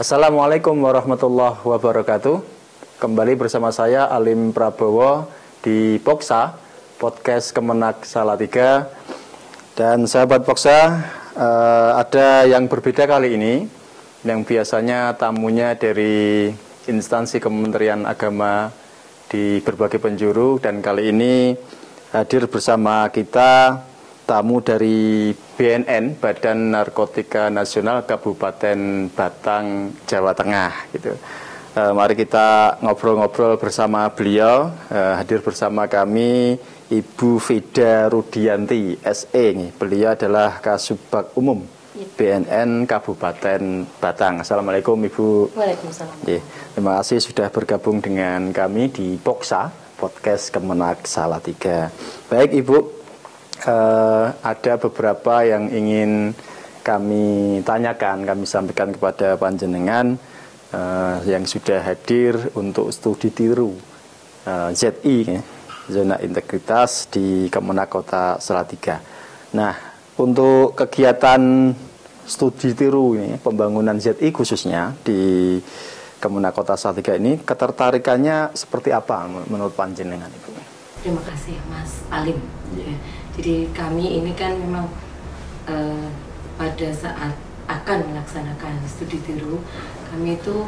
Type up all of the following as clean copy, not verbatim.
Assalamualaikum warahmatullahi wabarakatuh. Kembali bersama saya Alim Prabowo di Poksa, podcast Kemenak Salatiga. Dan sahabat Poksa, ada yang berbeda kali ini. Yang biasanya tamunya dari instansi Kementerian Agama di berbagai penjuru. Dan kali ini hadir bersama kita tamu dari BNN, Badan Narkotika Nasional Kabupaten Batang, Jawa Tengah gitu. Mari kita ngobrol-ngobrol bersama beliau. Hadir bersama kami Ibu Vida Rudianti SE. Beliau adalah Kasubag Umum BNN Kabupaten Batang. Assalamualaikum Ibu. Waalaikumsalam. Terima kasih sudah bergabung dengan kami di Poksa, podcast Kemenak Salatiga. Baik Ibu, ada beberapa yang ingin kami tanyakan, kami sampaikan kepada panjenengan yang sudah hadir untuk studi tiru ZI, Zona Integritas di Kemenak Kota Salatiga. Nah, untuk kegiatan studi tiru ini, pembangunan ZI khususnya di Kemenak Kota Salatiga ini, ketertarikannya seperti apa menurut panjenengan Ibu? Terima kasih Mas Alim. Jadi kami ini kan memang pada saat akan melaksanakan studi tiru, kami itu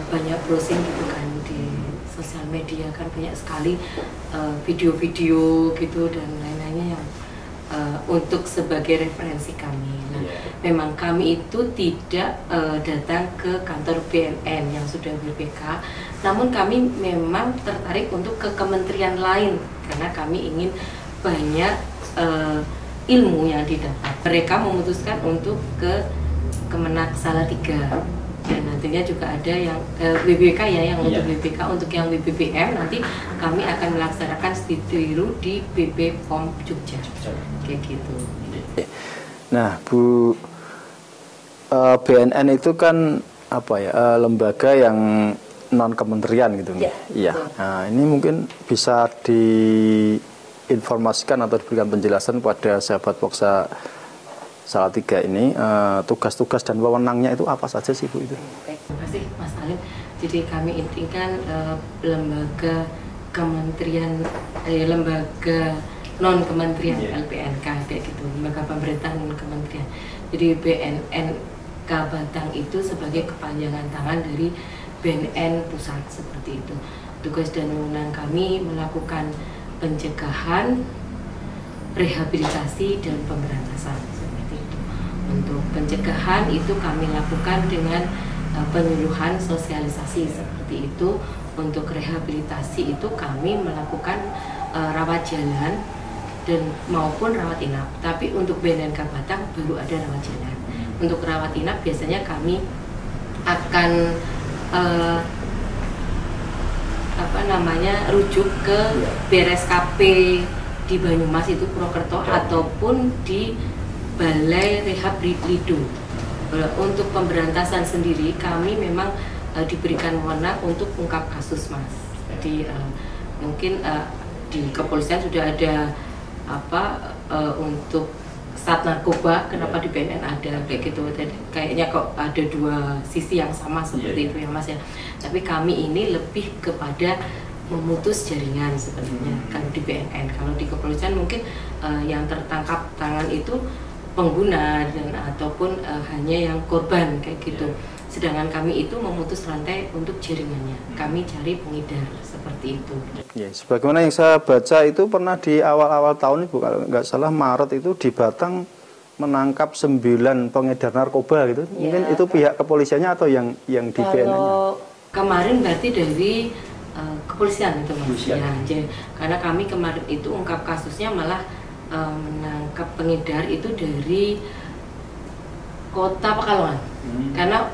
banyak browsing gitu kan di sosial media, kan banyak sekali video-video gitu dan lain-lainnya yang untuk sebagai referensi kami. Nah, memang kami itu tidak datang ke kantor BNN yang sudah BPK, namun kami memang tertarik untuk ke kementerian lain karena kami ingin banyak ilmu yang didapat. Mereka memutuskan untuk ke Kemenak Salatiga dan nantinya juga ada yang WBK ya, yang untuk WBK. Untuk yang WBBM nanti kami akan melaksanakan studi tiru di BP POM Jogja kayak gitu. Nah Bu, BNN itu kan lembaga yang non kementerian gitu. Iya. Nah, ini mungkin bisa diinformasikan atau diberikan penjelasan pada sahabat Poksa Salatiga ini, tugas-tugas dan wewenangnya itu apa saja sih Bu itu? Baik, terima kasih Mas Alim. Jadi kami ini kan lembaga kementerian, lembaga non kementerian LPNK kayak gitu, lembaga pemerintahan non kementerian. Jadi BNN Batang itu sebagai kepanjangan tangan dari BNN pusat seperti itu. Tugas dan wewenang kami melakukan pencegahan, rehabilitasi dan pemberantasan seperti itu. Untuk pencegahan itu kami lakukan dengan penyuluhan sosialisasi seperti itu. Untuk rehabilitasi itu kami melakukan rawat jalan dan maupun rawat inap. Tapi untuk BNN Batang baru ada rawat jalan. Untuk rawat inap biasanya kami akan rujuk ke BRSKP di Banyumas itu Purwokerto ataupun di Balai Rehab Lido. Untuk pemberantasan sendiri kami memang diberikan wewenang untuk ungkap kasus Mas. Jadi mungkin di kepolisian sudah ada untuk Sat Narkoba, kenapa di BNN ada kayak gitu. Kayaknya kok ada dua sisi yang sama seperti itu ya Mas ya. Tapi kami ini lebih kepada memutus jaringan sebenarnya kalau di BNN. Kalau di kepolisian mungkin yang tertangkap tangan itu pengguna dan ataupun hanya yang korban kayak gitu. Sedangkan kami itu memutus rantai untuk jaringannya. Kami cari pengedar seperti itu. Ya, sebagaimana yang saya baca itu pernah di awal-awal tahun Ibu, kalau nggak salah Maret itu di Batang menangkap 9 pengedar narkoba gitu. Ya, mungkin itu pihak kepolisiannya atau yang di BNN-nya? Kalau kemarin berarti dari kepolisian itu Mas. Ya, karena kami kemarin itu ungkap kasusnya malah menangkap pengedar itu dari Kota Pekalongan. Karena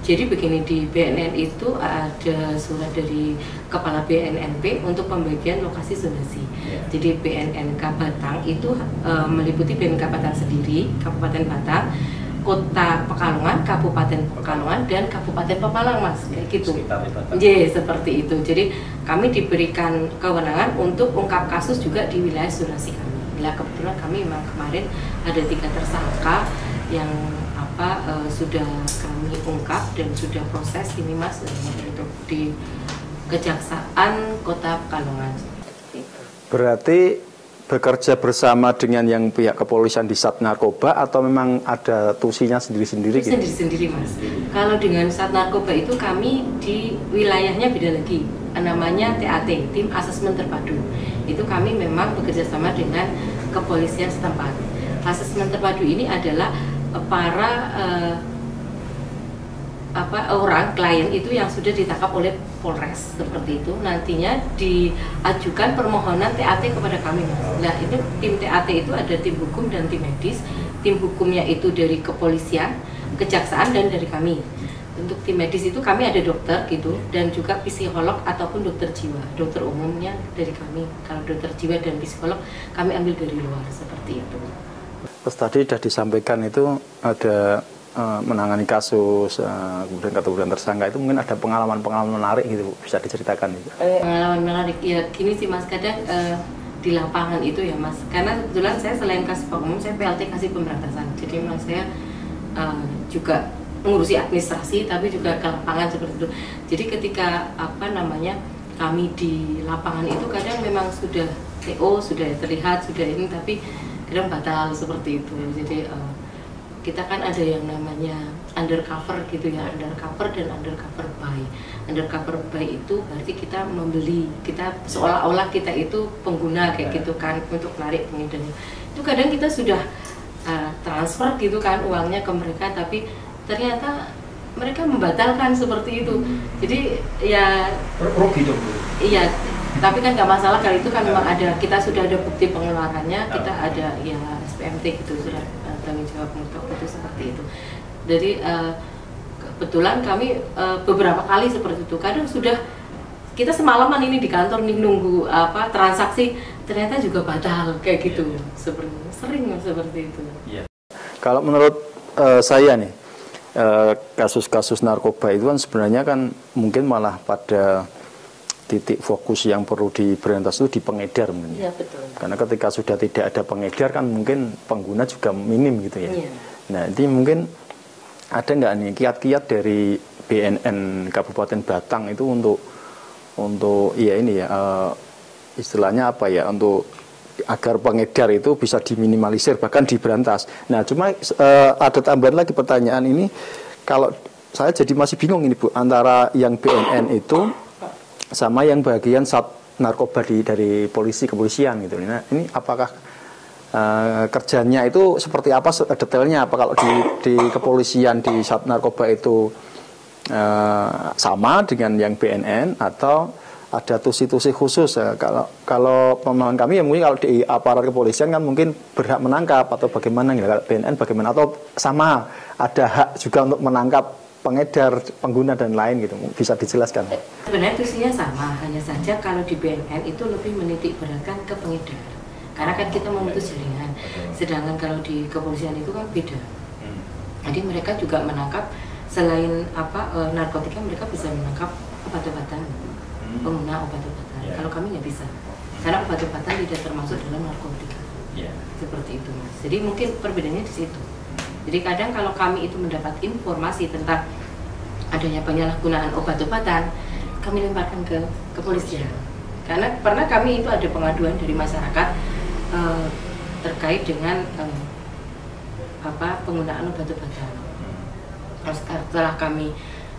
jadi begini, di BNN itu ada surat dari Kepala BNNP untuk pembagian lokasi zonasi. Jadi BNN Batang itu meliputi BNN Batang sendiri, Kabupaten Batang, Kota Pekalongan, Kabupaten Pekalongan, dan Kabupaten Pemalang Mas, kayak gitu. Seperti itu. Jadi kami diberikan kewenangan untuk ungkap kasus juga di wilayah zonasi kami. Nah, kebetulan kami memang kemarin ada 3 tersangka yang sudah kami kami ungkap dan sudah proses ini Mas untuk di Kejaksaan Kota Pekalongan. Berarti bekerja bersama dengan yang pihak kepolisian di Sat Narkoba atau memang ada tusinya sendiri-sendiri? Gitu? Sendiri-sendiri Mas. Kalau dengan Sat Narkoba itu kami di wilayahnya beda lagi, namanya TAT, Tim Asesmen Terpadu. Itu kami memang bekerja sama dengan kepolisian setempat. Asesmen terpadu ini adalah para orang klien itu yang sudah ditangkap oleh Polres seperti itu, nantinya diajukan permohonan TAT kepada kami. Nah, itu tim TAT itu ada tim hukum dan tim medis. Tim hukumnya itu dari kepolisian, kejaksaan, dan dari kami. Untuk tim medis itu kami ada dokter gitu, dan juga psikolog ataupun dokter jiwa. Dokter umumnya dari kami. Kalau dokter jiwa dan psikolog kami ambil dari luar seperti itu. Terus tadi sudah disampaikan itu ada menangani kasus kemudian tersangka, itu mungkin ada pengalaman-pengalaman menarik gitu, bisa diceritakan gitu. Pengalaman menarik ya gini sih Mas, kadang di lapangan itu ya Mas, karena kebetulan saya selain kasih umum saya PLT kasih pemberantasan, jadi Mas saya juga mengurusi administrasi tapi juga ke lapangan seperti itu. Jadi ketika kami di lapangan itu kadang memang sudah TO sudah terlihat sudah ini, tapi kadang batal seperti itu. Jadi kita kan ada yang namanya undercover gitu ya, undercover dan undercover buy. Undercover buy itu berarti kita membeli, kita seolah-olah kita itu pengguna kayak gitu kan, untuk menarik pengedarnya. Itu kadang kita sudah transfer gitu kan uangnya ke mereka, tapi ternyata mereka membatalkan seperti itu. Jadi ya rugi dong. Iya, tapi kan nggak masalah kalau itu kan memang ada, kita sudah ada bukti pengeluarannya, kita ada ya SPMT gitu, sudah tanggung jawab untuk itu seperti itu. Jadi kebetulan kami beberapa kali seperti itu. Kadang sudah kita semalaman ini di kantor nih nunggu transaksi, ternyata juga batal kayak gitu. Sering seperti itu. Iya. Kalau menurut saya nih, kasus-kasus narkoba itu kan sebenarnya kan mungkin malah pada titik fokus yang perlu diberantas itu di pengedar mungkin. Ya, betul. Karena ketika sudah tidak ada pengedar kan mungkin pengguna juga minim gitu ya. Ya. Nah, ini mungkin ada nggak nih kiat-kiat dari BNN Kabupaten Batang itu untuk ya ini ya istilahnya apa ya, untuk agar pengedar itu bisa diminimalisir bahkan diberantas. Nah, cuma ada tambahan lagi pertanyaan ini, kalau saya jadi masih bingung ini Bu, antara yang BNN itu sama yang bagian Sat Narkoba dari kepolisian gitu. Nah, ini apakah kerjanya itu seperti apa detailnya? Apa kalau di kepolisian di Sat Narkoba itu sama dengan yang BNN atau ada tusi-tusi khusus? Kalau pemahaman kami ya mungkin kalau di aparat kepolisian kan mungkin berhak menangkap atau bagaimana gitu. Kalau BNN bagaimana, atau sama ada hak juga untuk menangkap pengedar, pengguna dan lain gitu, bisa dijelaskan? Sebenarnya tusinya sama, hanya saja kalau di BNN itu lebih menitik beratkan ke pengedar, karena kan kita memutus jaringan. Sedangkan kalau di kepolisian itu kan beda. Jadi mereka juga menangkap selain narkotika, mereka bisa menangkap obat-obatan, pengguna obat-obatan. Kalau kami nggak bisa, karena obat-obatan tidak termasuk dalam narkotika. Seperti itu Mas. Jadi mungkin perbedaannya di situ. Jadi kadang kalau kami itu mendapat informasi tentang adanya penyalahgunaan obat-obatan, kami lemparkan ke kepolisian. Karena pernah kami itu ada pengaduan dari masyarakat terkait dengan penggunaan obat-obatan. Setelah kami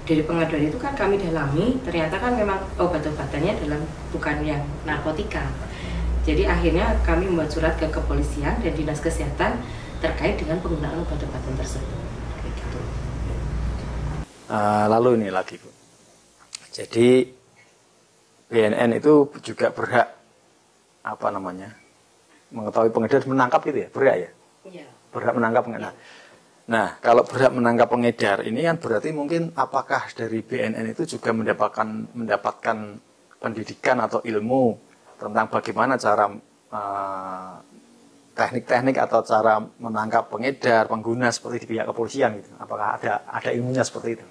dari pengaduan itu kan kami dalami, ternyata kan memang obat-obatannya bukan yang narkotika. Jadi akhirnya kami membuat surat ke kepolisian dan dinas kesehatan terkait dengan penggunaan obat-obatan tersebut. Gitu. Lalu ini lagi Bu, jadi BNN itu juga berhak mengetahui pengedar, menangkap itu ya, berhak ya? Iya. Berhak menangkap pengedar. Nah, kalau berhak menangkap pengedar ini kan berarti mungkin apakah dari BNN itu juga mendapatkan pendidikan atau ilmu tentang bagaimana cara teknik-teknik atau cara menangkap pengedar, pengguna seperti di pihak kepolisian gitu. Apakah ada ilmunya seperti itu?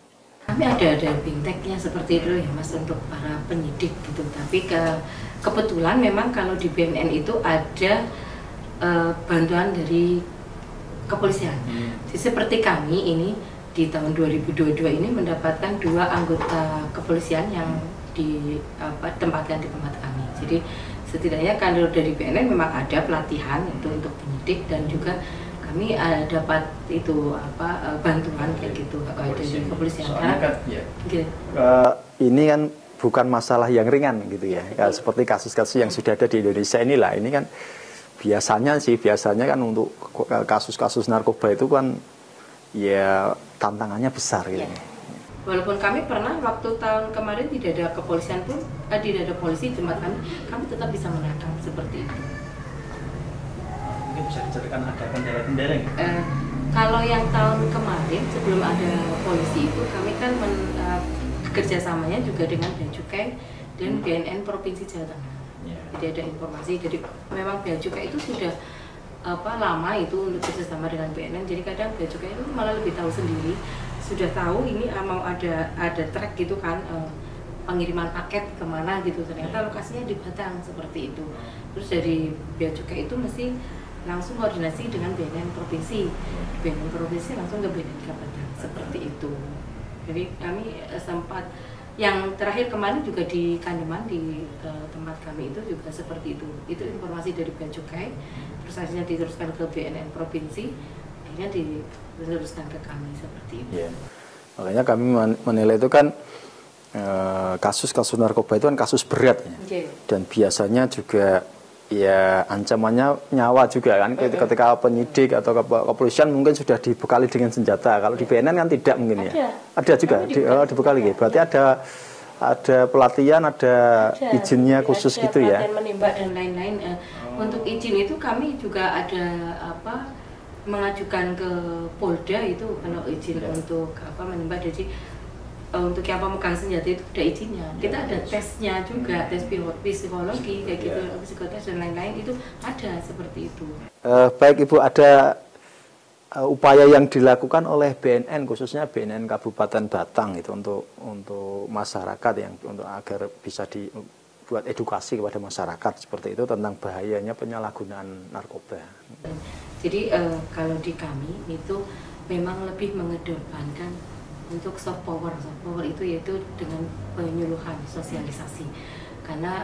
Kami ada bingteknya seperti itu ya Mas, untuk para penyidik gitu. Tapi kebetulan memang kalau di BNN itu ada bantuan dari kepolisian. Jadi seperti kami ini di tahun 2022 ini mendapatkan 2 anggota kepolisian yang ditempatkan di tempat kami. Jadi setidaknya kader dari BNN memang ada pelatihan itu untuk penyidik, dan juga kami dapat itu bantuan kayak gitu dari kepolisian. Soalnya kan ini kan bukan masalah yang ringan gitu ya. Seperti kasus-kasus yang sudah ada di Indonesia inilah, ini kan biasanya kan untuk kasus-kasus narkoba itu kan ya tantangannya besar gitu. Walaupun kami pernah waktu tahun kemarin tidak ada kepolisian pun, tidak ada polisi di tempat kami tetap bisa menangkap seperti itu. Mungkin bisa diceritakan ada kendala-kendala gitu? Kalau yang tahun kemarin sebelum ada polisi itu kami kan kerjasamanya juga dengan Bea Cukai dan BNN Provinsi Jawa Tengah. Jadi ada informasi, jadi memang Bea Cukai itu sudah lama itu untuk kerjasama dengan BNN. Jadi kadang Bea Cukai itu malah lebih tahu sendiri, sudah tahu ini mau ada track gitu kan, pengiriman paket kemana gitu, ternyata lokasinya di Batang seperti itu. Terus dari Bea Cukai itu mesti langsung koordinasi dengan BNN Provinsi, BNN Provinsi langsung ke BNN Kabupaten seperti itu. Jadi kami sempat yang terakhir kemarin juga di Kandeman di tempat kami itu juga seperti itu. Itu informasi dari Bea Cukai, terus akhirnya diteruskan ke BNN Provinsi, akhirnya diteruskan ke kami seperti itu. Yeah. Makanya kami menilai itu kan kasus-kasus narkoba itu kan kasus berat ya. Dan biasanya juga ya ancamannya nyawa juga kan, ketika penyidik atau kepolisian mungkin sudah dibekali dengan senjata. Kalau di BNN kan tidak mungkin ya. Ada juga dibekali gitu. Berarti ada pelatihan, ada izinnya khusus ada gitu ya. Menembak dan lain-lain. Untuk izin itu kami juga ada mengajukan ke Polda itu kalau izin untuk menembak. Jadi untuk yang pemegang senjata itu ada izinnya. Kita ada tesnya juga, tes psikologi kayak gitu, psikotes dan lain-lain itu ada seperti itu. Baik Ibu, ada upaya yang dilakukan oleh BNN khususnya BNN Kabupaten Batang itu untuk masyarakat yang agar bisa dibuat edukasi kepada masyarakat seperti itu tentang bahayanya penyalahgunaan narkoba. Jadi kalau di kami itu memang lebih mengedepankan untuk soft power itu yaitu dengan penyuluhan sosialisasi, karena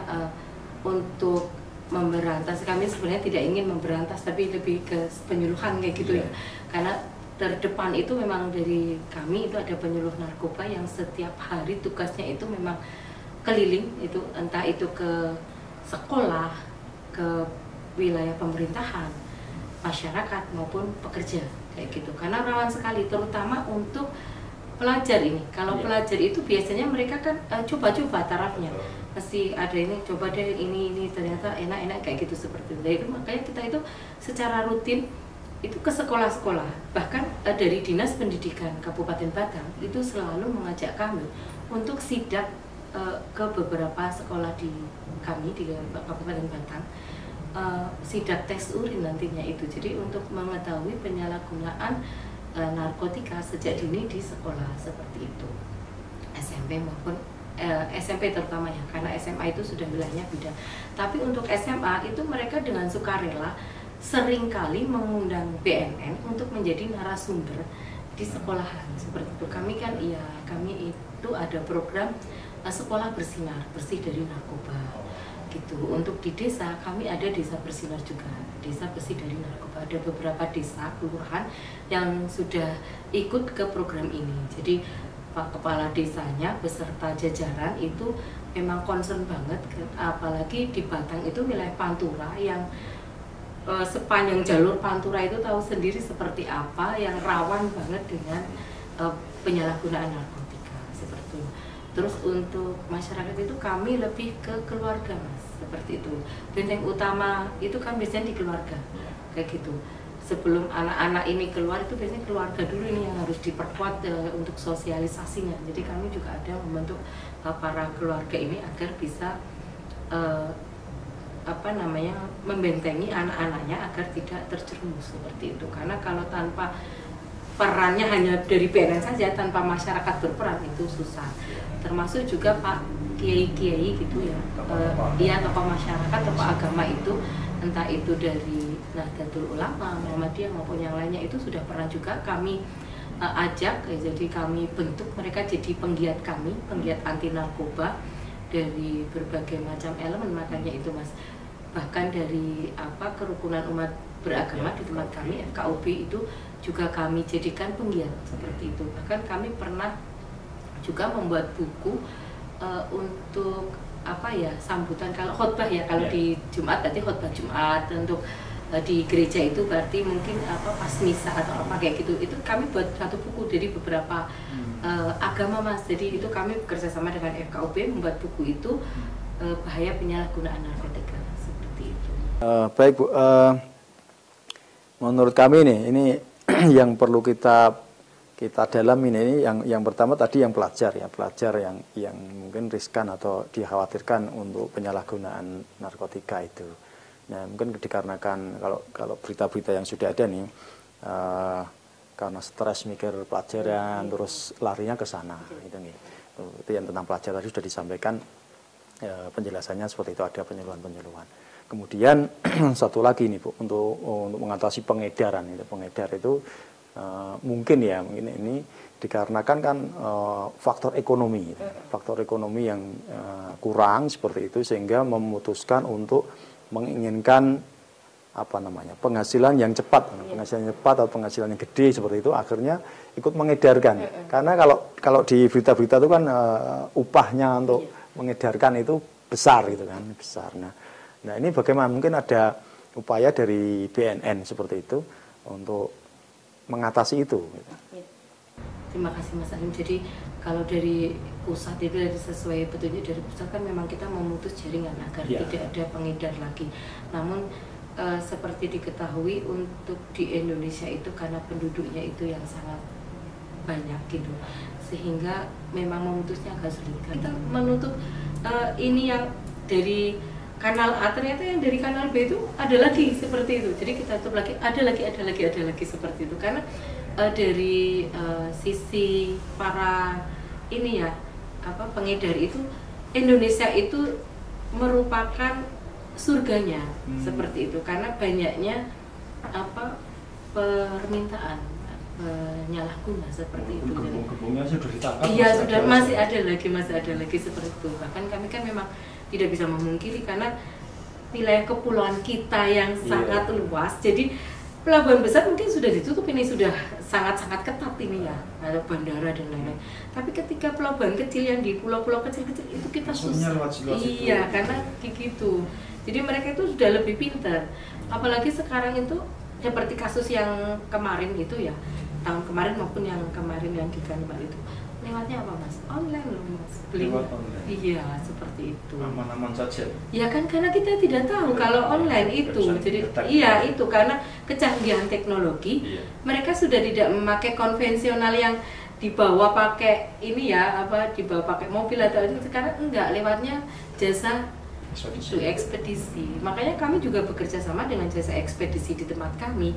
untuk memberantas kami sebenarnya tidak ingin memberantas tapi lebih ke penyuluhan kayak gitu ya, karena terdepan itu memang dari kami itu ada penyuluh narkoba yang setiap hari tugasnya itu memang keliling itu, entah itu ke sekolah, ke wilayah pemerintahan, masyarakat maupun pekerja kayak gitu, karena rawan sekali terutama untuk pelajar ini. Kalau pelajar itu biasanya mereka kan coba-coba tarafnya, mesti ada ini coba deh ini ternyata enak-enak kayak gitu seperti itu. Jadi makanya kita itu secara rutin itu ke sekolah-sekolah, bahkan dari Dinas Pendidikan Kabupaten Batang itu selalu mengajak kami untuk sidak ke beberapa sekolah di kami di Kabupaten Batang, sidak tes urin nantinya itu. Jadi untuk mengetahui penyalahgunaan narkotika sejak dini di sekolah seperti itu, SMP maupun SMP terutama ya, karena SMA itu sudah wilayahnya beda. Tapi untuk SMA itu mereka dengan sukarela seringkali mengundang BNN untuk menjadi narasumber di sekolahan seperti itu. Kami itu ada program sekolah bersinar, bersih dari narkoba gitu. Untuk di desa kami ada desa bersinar juga, desa bersih dari narkoba. Ada beberapa desa kelurahan yang sudah ikut ke program ini. Jadi Pak Kepala Desanya beserta jajaran itu memang concern banget, apalagi di Batang itu wilayah Pantura yang sepanjang jalur Pantura itu tahu sendiri seperti apa, yang rawan banget dengan penyalahgunaan narkotika seperti itu. Terus untuk masyarakat itu kami lebih ke keluarga Mas, seperti itu. Benteng utama itu kan biasanya di keluarga kayak gitu. Sebelum anak-anak ini keluar itu biasanya keluarga dulu ini yang harus diperkuat untuk sosialisasinya. Jadi kami juga ada membentuk para keluarga ini agar bisa membentengi anak-anaknya agar tidak terjerumus seperti itu. Karena kalau tanpa perannya hanya dari BNN saja, tanpa masyarakat berperan itu susah. Termasuk juga Pak Kiai-Kiai gitu ya, tokoh masyarakat, tokoh agama itu, entah itu dari Nahdlatul Ulama, Muhammadiyah maupun yang lainnya, itu sudah pernah juga kami ajak, jadi kami bentuk mereka jadi penggiat kami, penggiat anti narkoba dari berbagai macam elemen. Makanya itu Mas, bahkan dari kerukunan umat beragama di tempat kami FKUB itu juga kami jadikan penggiat seperti itu. Bahkan kami pernah juga membuat buku untuk sambutan kalau khotbah ya, kalau di Jumat berarti khotbah Jumat, untuk di gereja itu berarti mungkin pas misa atau apa kayak gitu. Itu kami buat satu buku dari beberapa agama Mas. Jadi itu kami bekerja sama dengan FKUB membuat buku itu, bahaya penyalahgunaan narkotika seperti itu. Baik Bu, menurut kami ini yang perlu kita dalami ini yang pertama tadi yang pelajar yang mungkin riskan atau dikhawatirkan untuk penyalahgunaan narkotika itu. Nah, mungkin dikarenakan kalau berita-berita yang sudah ada nih, karena stres mikir pelajaran, terus larinya ke sana, itu yang tentang pelajaran tadi sudah disampaikan, penjelasannya seperti itu, ada penyuluhan. Kemudian satu lagi nih Bu, untuk mengatasi pengedaran itu mungkin ini dikarenakan kan faktor ekonomi yang kurang seperti itu, sehingga memutuskan untuk menginginkan penghasilan yang cepat atau penghasilan yang gede seperti itu, akhirnya ikut mengedarkan. Karena kalau di berita-berita itu kan upahnya untuk mengedarkan itu besar gitu kan, besar. Nah ini bagaimana, mungkin ada upaya dari BNN seperti itu untuk mengatasi itu. Terima kasih Mas Alim. Jadi kalau dari pusat itu sesuai petunjuk dari pusat kan memang kita memutus jaringan agar tidak ada pengedar lagi. Namun seperti diketahui untuk di Indonesia itu karena penduduknya itu yang sangat banyak gitu, sehingga memang memutusnya agak sulit. Kita menutup ini yang dari kanal A, ternyata yang dari kanal B itu ada lagi seperti itu. Jadi kita tutup lagi, ada lagi seperti itu. Karena dari sisi para pengedar itu, Indonesia itu merupakan surganya seperti itu, karena banyaknya permintaan penyalahguna seperti itu. Gebung-gebungnya sudah ditangkap. Iya, sudah masih ada lagi seperti itu. Bahkan kami kan memang tidak bisa memungkiri karena wilayah kepulauan kita yang sangat luas. Jadi pelabuhan besar mungkin sudah ditutup, ini sudah sangat-sangat ketat ini ya, ada bandara dan lain-lain. Tapi ketika pelabuhan kecil yang di pulau-pulau kecil-kecil itu kita susah. Iya, karena gitu. Jadi mereka itu sudah lebih pintar. Apalagi sekarang itu seperti kasus yang kemarin itu ya, tahun kemarin maupun yang kemarin yang di Kanwal itu. Lewatnya apa Mas? Online loh Mas. Lewat online. Iya, seperti itu. Aman-aman saja. Ya kan, karena kita tidak tahu kalau online itu. Jadi itu karena kecanggihan teknologi. Mereka sudah tidak memakai konvensional yang dibawa pakai dibawa pakai mobil atau itu. Sekarang enggak, lewatnya jasa ekspedisi. Makanya kami juga bekerja sama dengan jasa ekspedisi di tempat kami.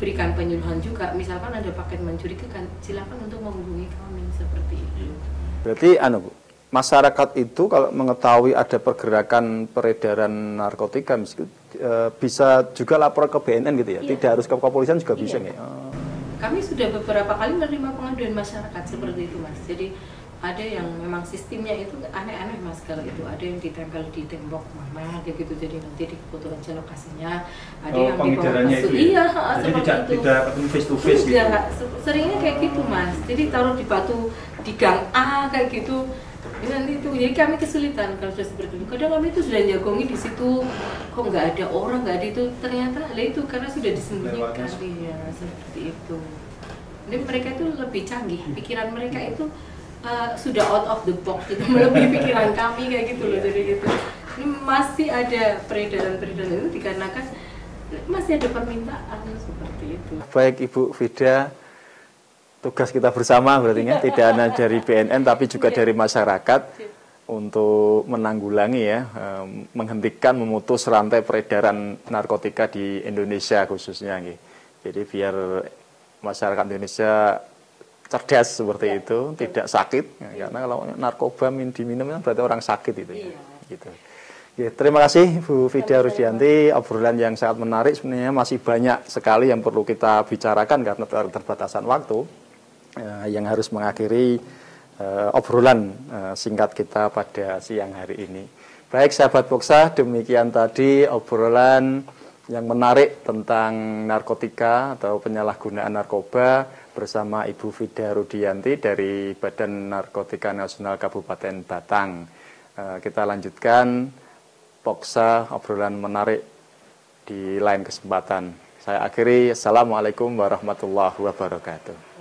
Berikan penyuluhan juga, misalkan ada paket mencurigakan, silakan untuk menghubungi kami seperti itu. Berarti Bu, masyarakat itu kalau mengetahui ada pergerakan peredaran narkotika bisa juga lapor ke BNN gitu ya? Tidak harus ke kepolisian juga bisa nih. Kami sudah beberapa kali menerima pengaduan masyarakat seperti itu Mas. Jadi ada yang memang sistemnya itu aneh-aneh Mas, kalau itu ada yang ditempel di tembok mana kayak gitu, jadi nanti difoto aja lokasinya. Ada yang dibawa masuk, jadi tidak ketemu face to face gitu. Seringnya kayak gitu Mas, jadi taruh di batu di gang A kayak gitu. Nanti itu, jadi kami kesulitan kalau sudah seperti itu. Kadang kami itu sudah jagongi di situ, kok nggak ada orang, nggak ada itu, ternyata itu karena sudah disembunyikan ya, seperti itu. Jadi mereka itu lebih canggih, pikiran mereka itu sudah out of the box, itu melebihi pikiran kami kayak gitu loh. Jadi gitu, ini masih ada peredaran itu dikarenakan masih ada permintaan seperti itu. Baik Ibu Vida, tugas kita bersama berarti tidak hanya dari BNN tapi juga dari masyarakat untuk menanggulangi menghentikan, memutus rantai peredaran narkotika di Indonesia khususnya. Jadi biar masyarakat Indonesia cerdas seperti itu, tidak sakit, karena kalau narkoba diminum berarti orang sakit itu. Gitu. Oke, terima kasih Bu Fida Rudianti, obrolan yang sangat menarik. Sebenarnya masih banyak sekali yang perlu kita bicarakan karena keterbatasan waktu yang harus mengakhiri obrolan singkat kita pada siang hari ini. Baik sahabat Poksa, demikian tadi obrolan yang menarik tentang narkotika atau penyalahgunaan narkoba bersama Ibu Fida Rudianti dari Badan Narkotika Nasional Kabupaten Batang. Kita lanjutkan Poksa obrolan menarik di lain kesempatan. Saya akhiri, Assalamualaikum warahmatullahi wabarakatuh.